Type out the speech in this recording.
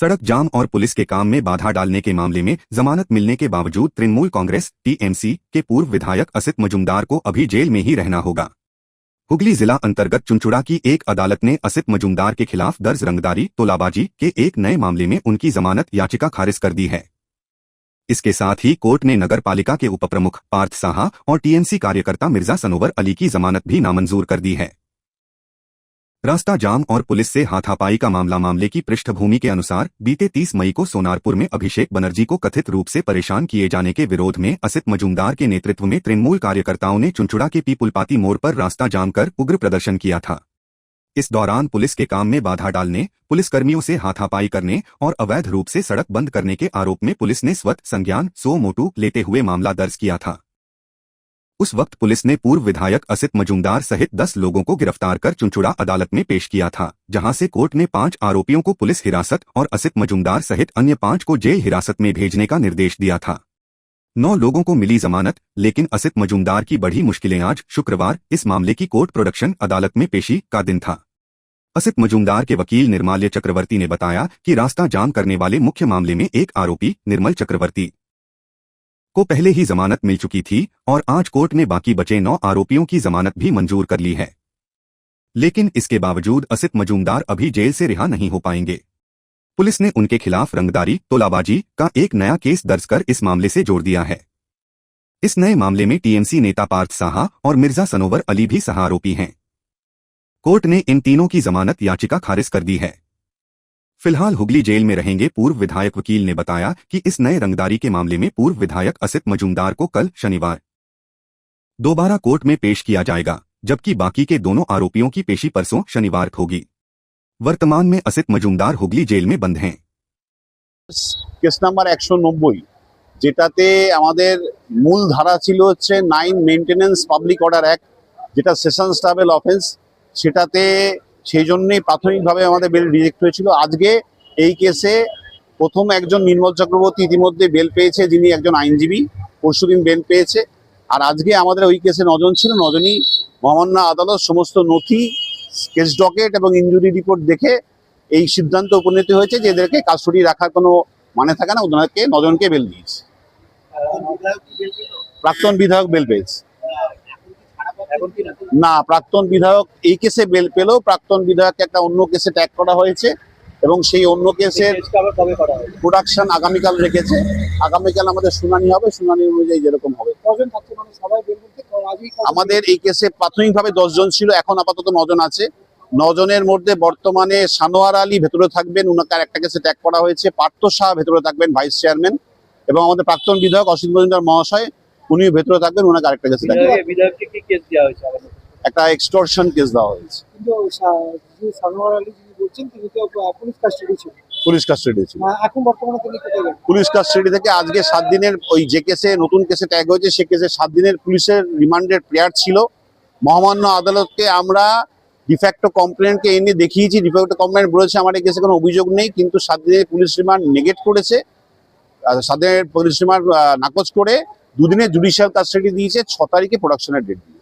सड़क जाम और पुलिस के काम में बाधा डालने के मामले में जमानत मिलने के बावजूद तृणमूल कांग्रेस टीएमसी के पूर्व विधायक असित मजूमदार को अभी जेल में ही रहना होगा। हुगली जिला अंतर्गत चुनचुड़ा की एक अदालत ने असित मजूमदार के खिलाफ दर्ज रंगदारी तोलाबाजी के एक नए मामले में उनकी जमानत याचिका खारिज कर दी है। इसके साथ ही कोर्ट ने नगर पालिका के उपप्रमुख पार्थ साहा और टीएमसी कार्यकर्ता मिर्जा सनोवर अली की जमानत भी नामंजूर कर दी है। रास्ता जाम और पुलिस से हाथापाई का मामले की पृष्ठभूमि के अनुसार बीते 30 मई को सोनारपुर में अभिषेक बनर्जी को कथित रूप से परेशान किए जाने के विरोध में असित मजूमदार के नेतृत्व में तृणमूल कार्यकर्ताओं ने चुनचुड़ा के पीपुलपाती मोड़ पर रास्ता जाम कर उग्र प्रदर्शन किया था। इस दौरान पुलिस के काम में बाधा डालने, पुलिसकर्मियों से हाथापाई करने और अवैध रूप से सड़क बंद करने के आरोप में पुलिस ने स्वतः संज्ञान सो मोटू लेते हुए मामला दर्ज किया था। उस वक्त पुलिस ने पूर्व विधायक असित मजूमदार सहित 10 लोगों को गिरफ्तार कर चुनचुड़ा अदालत में पेश किया था, जहां से कोर्ट ने 5 आरोपियों को पुलिस हिरासत और असित मजूमदार सहित अन्य 5 को जेल हिरासत में भेजने का निर्देश दिया था। 9 लोगों को मिली जमानत, लेकिन असित मजूमदार की बढ़ी मुश्किलें। आज शुक्रवार इस मामले की कोर्ट प्रोडक्शन अदालत में पेशी का दिन था। असित मजूमदार के वकील निर्माल्य चक्रवर्ती ने बताया कि रास्ता जाम करने वाले मुख्य मामले में एक आरोपी निर्मल चक्रवर्ती को पहले ही जमानत मिल चुकी थी और आज कोर्ट ने बाकी बचे 9 आरोपियों की जमानत भी मंजूर कर ली है। लेकिन इसके बावजूद असित मजूमदार अभी जेल से रिहा नहीं हो पाएंगे। पुलिस ने उनके खिलाफ रंगदारी तोलाबाजी का एक नया केस दर्ज कर इस मामले से जोड़ दिया है। इस नए मामले में टीएमसी नेता पार्थ साहा और मिर्जा सनोवर अली भी सह आरोपी हैं। कोर्ट ने इन तीनों की जमानत याचिका खारिज कर दी है। फिलहाल हुगली जेल में रहेंगे। पूर्व विधायक वकील ने बताया कि इस नए रंगदारी के मामले में पूर्व विधायक असित मजूमदार को कल शनिवार दोबारा कोर्ट में पेश किया जाएगा, जबकि बाकी के दोनों आरोपियों की पेशी परसों शनिवार को होगी। वर्तमान में असित मजूमदार हुगली जेल में बंद हैं। केस नंबर 190 যেটাতে আমাদের মূল ধারা ছিল হচ্ছে 9 মেইনটেনেন্স পাবলিক অর্ডার অ্যাক্ট, যেটা সেশনস ট্রাভেল অফেন্স, সেটাতে সেই জন্যই প্রাথমিকভাবে আমাদের বেল রিজেক্ট হয়েছিল। আজকে এই কেসে প্রথম একজন নির্মল চক্রবর্তী ইতিমধ্যে বেল পেয়েছে, যিনি একজন আইনজীবী, পরশুদিন বেল পেয়েছে। আর আজকে আমাদের ওই কেসে 9 জন ছিল। 9 জনই মহামান্য আদালত সমস্ত নথি, কেস ডকেট এবং ইনজুরি রিপোর্ট দেখে এই সিদ্ধান্ত উপনীত হয়েছে যে এদেরকে কাস্টডি রাখার কোনো মানে থাকে না। ওনাকে 9 জনকে বেল দিয়েছে। প্রাক্তন বিধায়ক বেল পেয়েছে না, প্রাক্তন বিধায়ক এই কেসে বেল পেলেও প্রাক্তন বিধায়ককে একটা অন্য কেসে ট্যাগ করা হয়েছে এবং সেই অন্য কেসের প্রোডাকশন আগামীকাল রেখেছে। আগামীকাল আমাদের শুনানি হবে, শুনানি অনুযায়ী যেরকম হবে। আমাদের এই কেসে প্রাথমিকভাবে 10 জন ছিল, এখন আপাতত 9 জন আছে। 9 জনের মধ্যে বর্তমানে সানোয়ার আলী ভেতরে থাকবেন, ওনাকে একটা কেসে ট্যাগ করা হয়েছে। পার্থ শাহ ভেতরে থাকবেন, ভাইস চেয়ারম্যান, এবং আমাদের প্রাক্তন বিধায়ক অসিত মজুমদার মহাশয় উনিও ভেতরে থাকবেন, ওনাকে আরেকটা কেসে একটা এক্সটর্শন কেস দেওয়া হয়েছে। পুলিশ কাস্টাডি ছিল। পুলিশ কাস্টাডি থেকে আজকে 7 দিনের ওই যে কেসে নতুন কেসে ট্যাগ হয়েছে সে কেসে 7 দিনের পুলিশের রিমান্ডের প্রেয়ার ছিল। মহামান্য আদালতকে আমরা ডিফ্যাক্টো কমপ্লেন্টকে এনে দেখিয়েছি। ডিফ্যাক্টো কমপ্লেন্ট বলেছে আমার এই কেসে কোনো অভিযোগ নেই, কিন্তু 7 দিনের পুলিশ রিমান্ড নেগেট করেছে। 7 দিনের পুলিশ রিমান্ড নাকচ করে 2 দিনের জুডিশিয়াল কাস্টাডি দিয়েছে। 6 তারিখে প্রোডাকশনের ডেট দিয়েছে।